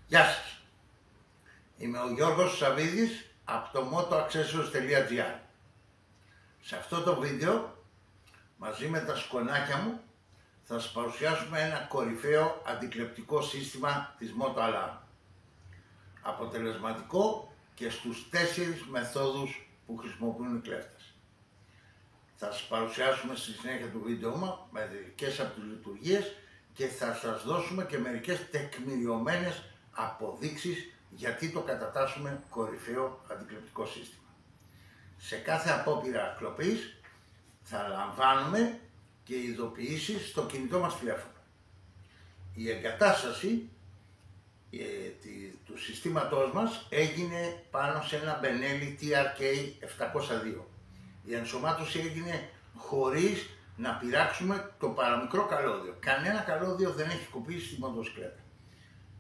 Γεια σας. Είμαι ο Γιώργος Σαββίδης από το motoaccessories.gr. Σε αυτό το βίντεο, μαζί με τα σκονάκια μου, θα σας παρουσιάσουμε ένα κορυφαίο αντικλεπτικό σύστημα της Moto Alarm. Αποτελεσματικό και στους 4 μεθόδους που χρησιμοποιούν οι κλέφτες. Θα σας παρουσιάσουμε στη συνέχεια του βίντεο μου μερικές από τις λειτουργίες και θα σας δώσουμε και μερικές τεκμηριωμένες αποδείξεις γιατί το κατατάσσουμε κορυφαίο αντικλεπτικό σύστημα. Σε κάθε απόπειρα κλοπής θα λαμβάνουμε και ειδοποιήσεις στο κινητό μας τηλέφωνο. Η εγκατάσταση του συστήματός μας έγινε πάνω σε ένα Benelli TRK 702. Η ενσωμάτωση έγινε χωρίς να πειράξουμε το παραμικρό καλώδιο. Κανένα καλώδιο δεν έχει κοπήσει στη μοτοσυκλέτα.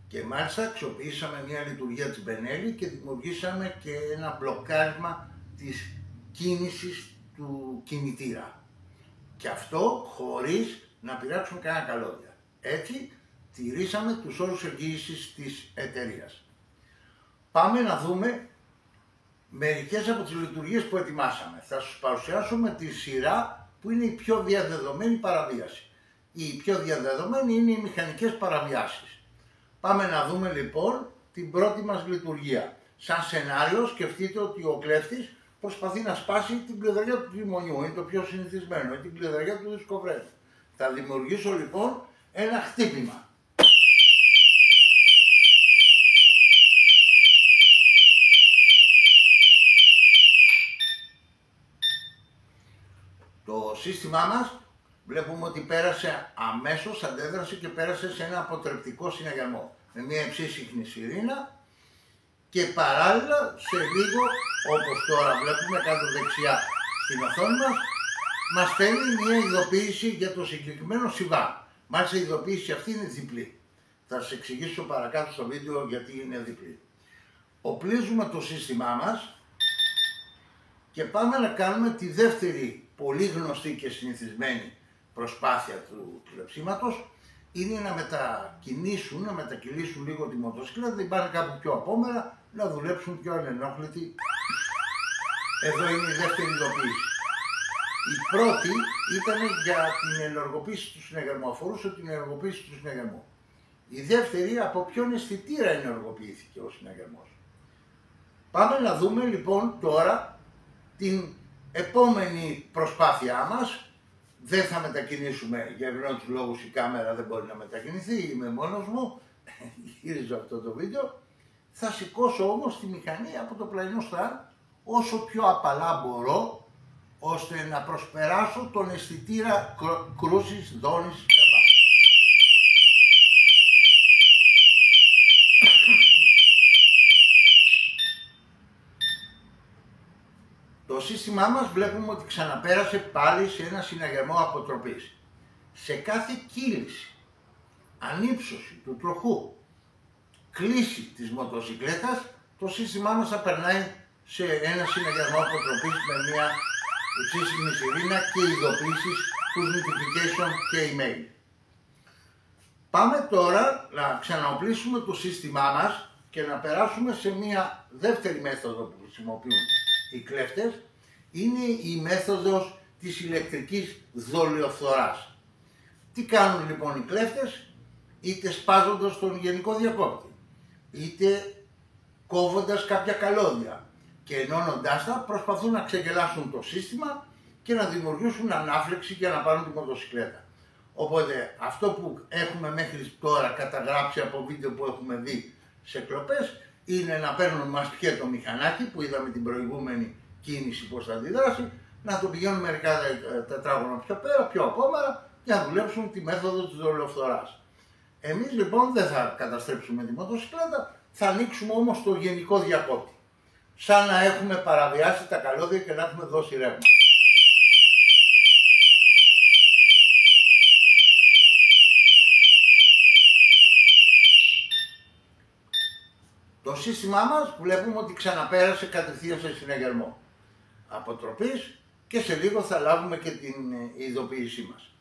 Και μάλιστα αξιοποιήσαμε μια λειτουργία της Benelli και δημιουργήσαμε και ένα μπλοκάρισμα της κίνησης του κινητήρα. Και αυτό χωρίς να πειράξουμε κανένα καλώδια. Έτσι τηρήσαμε τους όρους εγγύησης της εταιρείας. Πάμε να δούμε μερικές από τις λειτουργίες που ετοιμάσαμε. Θα σας παρουσιάσουμε τη σειρά που είναι η πιο διαδεδομένη παραβίαση. Η πιο διαδεδομένη είναι οι μηχανικές παραβιάσεις. Πάμε να δούμε λοιπόν την πρώτη μας λειτουργία. Σαν σενάριο σκεφτείτε ότι ο κλέφτης προσπαθεί να σπάσει την κλειδαριά του τιμονιού, είναι το πιο συνηθισμένο, είναι την κλειδαριά του δισκοφρένου. Θα δημιουργήσω λοιπόν ένα χτύπημα. Το σύστημά μας βλέπουμε ότι πέρασε αμέσως, αντέδρασε και πέρασε σε ένα αποτρεπτικό συναγερμό με μια υψίσυχνη σιρήνα και παράλληλα σε λίγο, όπως τώρα βλέπουμε κάτω δεξιά στην οθόνη μας στέλνει μια ειδοποίηση για το συγκεκριμένο συμβάν. Μάλιστα η ειδοποίηση αυτή είναι διπλή. Θα σας εξηγήσω παρακάτω στο βίντεο γιατί είναι διπλή. Οπλίζουμε το σύστημά μας και πάμε να κάνουμε τη δεύτερη πολύ γνωστή και συνηθισμένη προσπάθεια του κλεψίματος. Είναι να μετακινήσουν, να μετακυλήσουν λίγο τη μοτοσυκλέτα, την πάνε κάπου πιο απόμερα, να δουλέψουν πιο ανενόχλητοι. Εδώ είναι η δεύτερη ειδοποίηση. Η πρώτη ήταν για την ενεργοποίηση του συναγερμού, αφορούσε την ενεργοποίηση του συναγερμού. Η δεύτερη από ποιον αισθητήρα ενεργοποιήθηκε ο συναγερμός. Πάμε να δούμε λοιπόν τώρα την επόμενη προσπάθειά μας. Δεν θα μετακινήσουμε, για ευνόητους λόγους η κάμερα δεν μπορεί να μετακινηθεί, είμαι μόνος μου, γύριζω αυτό το βίντεο. Θα σηκώσω όμως τη μηχανή από το πλαϊνό στάν όσο πιο απαλά μπορώ, ώστε να προσπεράσω τον αισθητήρα κρούσης, δόνης και απά. Το σύστημά μας βλέπουμε ότι ξαναπέρασε πάλι σε ένα συναγερμό αποτροπής. Σε κάθε κύληση, ανύψωση του τροχού, κλίση της μοτοσυκλέτας, το σύστημά μας θα περνάει σε ένα συναγερμό αποτροπής με μια υψίσιμη σιρήνα και ειδοποίησεις, push notification και email. Πάμε τώρα να ξαναοπλίσουμε το σύστημά μας και να περάσουμε σε μια δεύτερη μέθοδο που χρησιμοποιούν οι κλέφτες. Είναι η μέθοδος της ηλεκτρικής δολιοφθοράς. Τι κάνουν λοιπόν οι κλέφτες? Είτε σπάζοντας τον γενικό διακόπτη, είτε κόβοντας κάποια καλώδια και ενώνοντάς τα προσπαθούν να ξεγελάσουν το σύστημα και να δημιουργήσουν ανάφλεξη για να πάρουν τη μοτοσυκλέτα. Οπότε αυτό που έχουμε μέχρι τώρα καταγράψει από βίντεο που έχουμε δει σε κλοπές είναι να παίρνουν μαστιχέ το μηχανάκι που είδαμε την προηγούμενη κίνηση πώς θα αντιδράσει, να το πηγαίνουν μερικά τετράγωνα πιο πέρα, πιο απόμερα για να δουλέψουν τη μέθοδο της δολιοφθοράς. Εμείς λοιπόν δεν θα καταστρέψουμε τη μοτοσυκλέτα, θα ανοίξουμε όμως το γενικό διακόπτη. Σαν να έχουμε παραβιάσει τα καλώδια και να έχουμε δώσει ρεύμα. Το σύστημά μας βλέπουμε ότι ξαναπέρασε κατευθείαν σε συναγερμό αποτροπής και σε λίγο θα λάβουμε και την ειδοποίησή μας.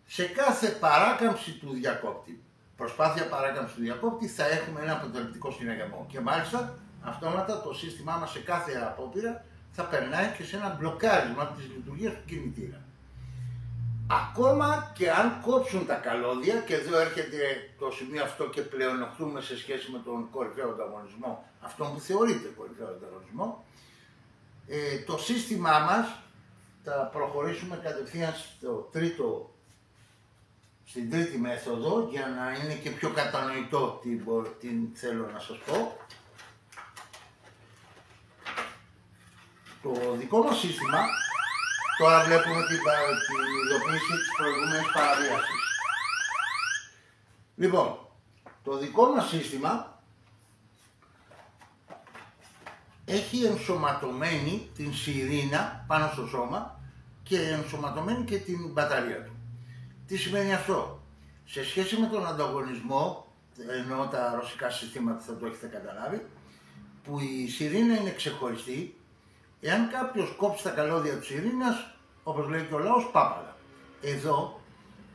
Σε κάθε παράκαμψη του διακόπτη προσπάθεια παράκαμψη του διακόπτη θα έχουμε ένα αποτρεπτικό συναγερμό. Και μάλιστα αυτόματα το σύστημά μας σε κάθε απόπειρα θα περνάει και σε ένα μπλοκάρισμα της λειτουργίας του κινητήρα. Ακόμα και αν κόψουν τα καλώδια, και εδώ έρχεται το σημείο αυτό και πλεονεκτούμε σε σχέση με τον κορυφαίο ανταγωνισμό, αυτόν που θεωρείται κορυφαίο ανταγωνισμό, το σύστημά μας, θα προχωρήσουμε κατευθείαν στην τρίτη μέθοδο, για να είναι και πιο κατανοητό τι θέλω να σας πω. Το δικό μας σύστημα, τώρα βλέπουμε την ειδοποίηση της προηγούμενης παραβίασης. Λοιπόν, το δικό μας σύστημα έχει ενσωματωμένη την σιρήνα πάνω στο σώμα και ενσωματωμένη και την μπαταρία του. Τι σημαίνει αυτό? Σε σχέση με τον ανταγωνισμό, εννοώ τα ρωσικά συστήματα, θα το έχετε καταλάβει, που η σιρήνα είναι ξεχωριστή, εάν κάποιος κόψει τα καλώδια της σιρήνας, όπως λέει και ο λαός, πάπαλα. Εδώ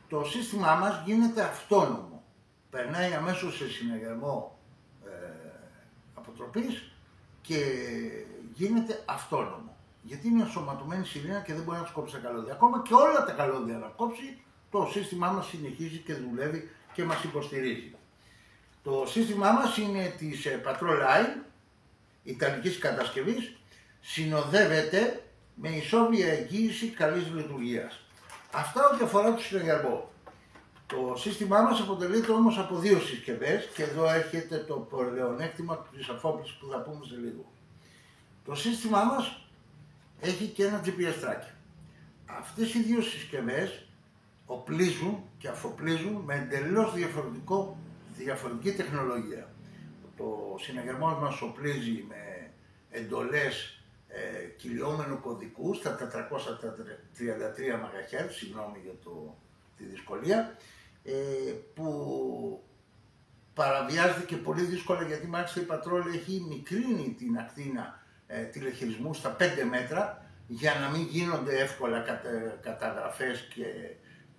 το σύστημά μας γίνεται αυτόνομο. Περνάει αμέσως σε συναγερμό αποτροπής και γίνεται αυτόνομο. Γιατί είναι ενσωματωμένη σιρήνα και δεν μπορεί να κόψει τα καλώδια. Ακόμα και όλα τα καλώδια να κόψει, το σύστημά μας συνεχίζει και δουλεύει και μας υποστηρίζει. Το σύστημά μας είναι της Patrol Line, ιταλικής κατασκευής, συνοδεύεται με ισόβια εγγύηση καλής λειτουργίας. Αυτά ό,τι αφορά το συναγερμό. Το σύστημά μας αποτελείται όμως από δύο συσκευές και εδώ έρχεται το πλεονέκτημα της αφόπλησης που θα πούμε σε λίγο. Το σύστημά μας έχει και ένα GPS tracker. Αυτές οι δύο συσκευές οπλίζουν και αφοπλίζουν με εντελώς διαφορετική τεχνολογία. Το συναγερμός μας οπλίζει με εντολές κυλιόμενου κωδικού στα 433 MHz, συγγνώμη για τη δυσκολία, που παραβιάζεται και πολύ δύσκολα, γιατί μάλιστα η Patrol έχει μικρύνει την ακτίνα τηλεχειρισμού στα 5 μέτρα για να μην γίνονται εύκολα καταγραφές και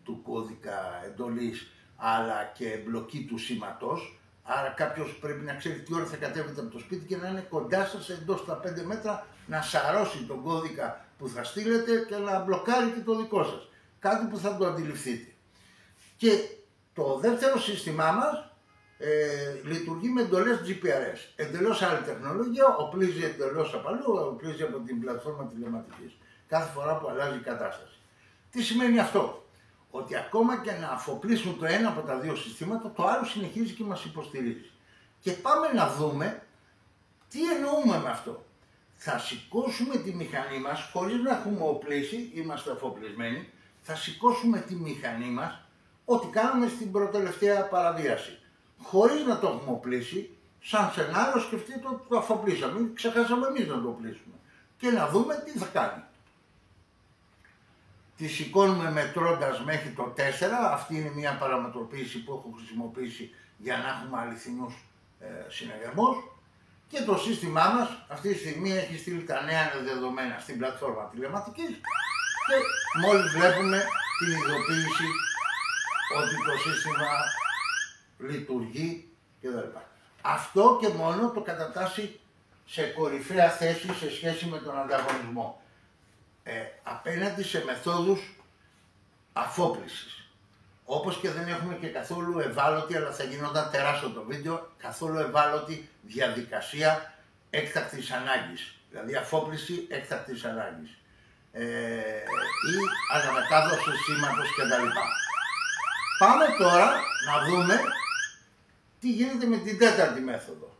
του κώδικα εντολής, αλλά και εμπλοκή του σήματος. Άρα κάποιος πρέπει να ξέρει τι ώρα θα κατέβετε από το σπίτι και να είναι κοντά σας εντός στα 5 μέτρα, να σαρώσει τον κώδικα που θα στείλετε και να μπλοκάρει και το δικό σας. Κάτι που θα το αντιληφθείτε. Και το δεύτερο σύστημά μας λειτουργεί με εντολές GPRS. Εντελώς άλλη τεχνολογία, οπλίζει εντελώς από αλλού, οπλίζει από την πλατφόρμα τηλεματικής. Κάθε φορά που αλλάζει η κατάσταση. Τι σημαίνει αυτό? Ότι ακόμα και να αφοπλίσουν το ένα από τα δύο συστήματα, το άλλο συνεχίζει και μας υποστηρίζει. Και πάμε να δούμε τι εννοούμε με αυτό. Θα σηκώσουμε τη μηχανή μας, χωρίς να έχουμε οπλίσει, είμαστε αφοπλισμένοι, θα σηκώσουμε τη μηχανή μας, ό,τι κάναμε στην προτελευταία παραβίαση. Χωρίς να το έχουμε οπλίσει, σαν σενάριο σκεφτείτε ότι το αφοπλίσαμε, ξεχάσαμε εμείς να το οπλίσουμε. Και να δούμε τι θα κάνει. Τη σηκώνουμε μετρώντας μέχρι το 4, αυτή είναι μια παραμετροποίηση που έχω χρησιμοποιήσει για να έχουμε αληθινούς συναγερμούς. Και το σύστημά μας αυτή τη στιγμή έχει στείλει τα νέα δεδομένα στην πλατφόρμα τηλεματικής και μόλις βλέπουμε την ειδοποίηση ότι το σύστημα λειτουργεί κτλ. Αυτό και μόνο το κατατάσσει σε κορυφαία θέση σε σχέση με τον ανταγωνισμό. Απέναντι σε μεθόδους αφόπλησης. Όπως και δεν έχουμε και καθόλου ευάλωτη, αλλά θα γινόταν τεράστιο το βίντεο, καθόλου ευάλωτη διαδικασία έκτακτης ανάγκης. Δηλαδή αφόπληση έκτακτης ανάγκης. Ή αναμετάδοση σήματος κτλ. Πάμε τώρα να δούμε τι γίνεται με την τέταρτη μέθοδο.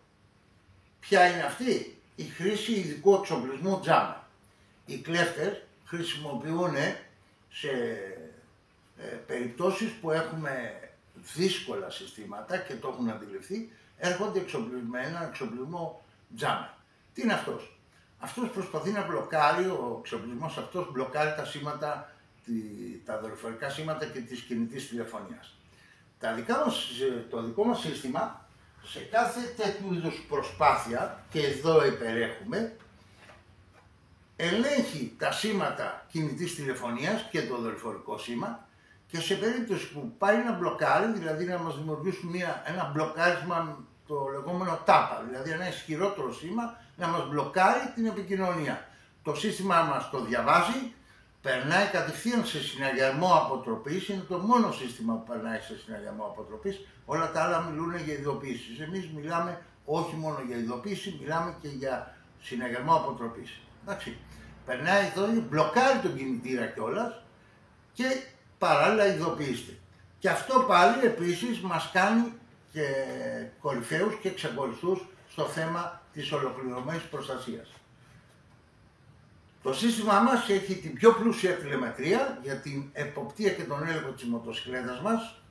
Ποια είναι αυτή? Η χρήση ειδικού εξοπλισμού JAMA. Οι κλέφτες χρησιμοποιούν σε περιπτώσεις που έχουμε δύσκολα συστήματα και το έχουν αντιληφθεί, έρχονται εξοπλισμένα εξοπλισμό JAMA. Τι είναι αυτός? Αυτός προσπαθεί να μπλοκάρει, ο εξοπλισμός αυτός μπλοκάρει τα σήματα, τα δορυφορικά σήματα και της κινητής τηλεφωνίας. Το δικό μας σύστημα, σε κάθε τέτοιου είδους προσπάθεια, και εδώ υπερέχουμε, ελέγχει τα σήματα κινητής τηλεφωνίας και το δορυφορικό σήμα και σε περίπτωση που πάει να μπλοκάρει, δηλαδή να μας δημιουργήσουν ένα μπλοκάρισμα, το λεγόμενο τάπα, δηλαδή ένα ισχυρότερο σήμα να μας μπλοκάρει την επικοινωνία. Το σύστημά μας το διαβάζει, περνάει κατευθείαν σε συναγερμό αποτροπής, είναι το μόνο σύστημα που περνάει σε συναγερμό αποτροπής, όλα τα άλλα μιλούν για ειδοποίησεις. Εμείς μιλάμε όχι μόνο για ειδοποίηση, μιλάμε και για συναγερμό αποτροπής. Εντάξει. Περνάει εδώ, μπλοκάρει τον κινητήρα κιόλας και παράλληλα ειδοποιήστε. Και αυτό πάλι επίσης μας κάνει και κορυφαίους και ξεχωριστούς στο θέμα της ολοκληρωμένης προστασίας. Το σύστημά μας έχει την πιο πλούσια τηλεμετρία για την εποπτεία και τον έλεγχο της μοτοσυκλέτας μας.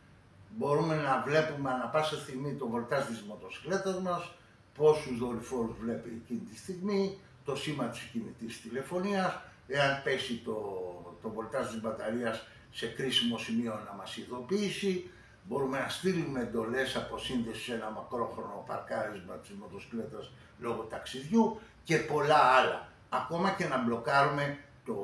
Μπορούμε να βλέπουμε ανά πάσα στιγμή το βολτάζ της μοτοσυκλέτας μας, πόσους δορυφόρους βλέπει εκείνη τη στιγμή, το σήμα της κινητής τηλεφωνίας, εάν πέσει το βολτάζ της μπαταρίας σε κρίσιμο σημείο να μας ειδοποιήσει. Μπορούμε να στείλουμε εντολές αποσύνδεσης σε ένα μακρόχρονο παρκάρισμα της μοτοσυκλέτας λόγω ταξιδιού και πολλά άλλα. Ακόμα και να μπλοκάρουμε το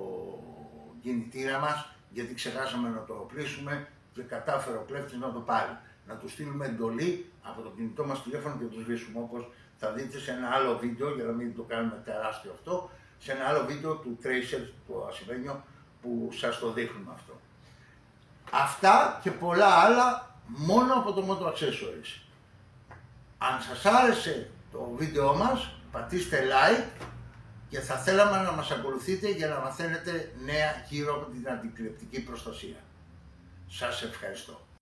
κινητήρα μας γιατί ξεχάσαμε να το οπλίσουμε και κατάφερε ο κλέφτης να το πάρει. Να του στείλουμε εντολή από το κινητό μας τηλέφωνο και το σβήσουμε, όπως θα δείτε σε ένα άλλο βίντεο, για να μην το κάνουμε τεράστιο αυτό, σε ένα άλλο βίντεο του Tracer, του Ασημένιο, που σας το δείχνουμε αυτό. Αυτά και πολλά άλλα μόνο από το Moto Accessories. Αν σας άρεσε το βίντεο μας, πατήστε like και θα θέλαμε να μας ακολουθείτε για να μαθαίνετε νέα γύρω από την αντικλεπτική προστασία. Σας ευχαριστώ.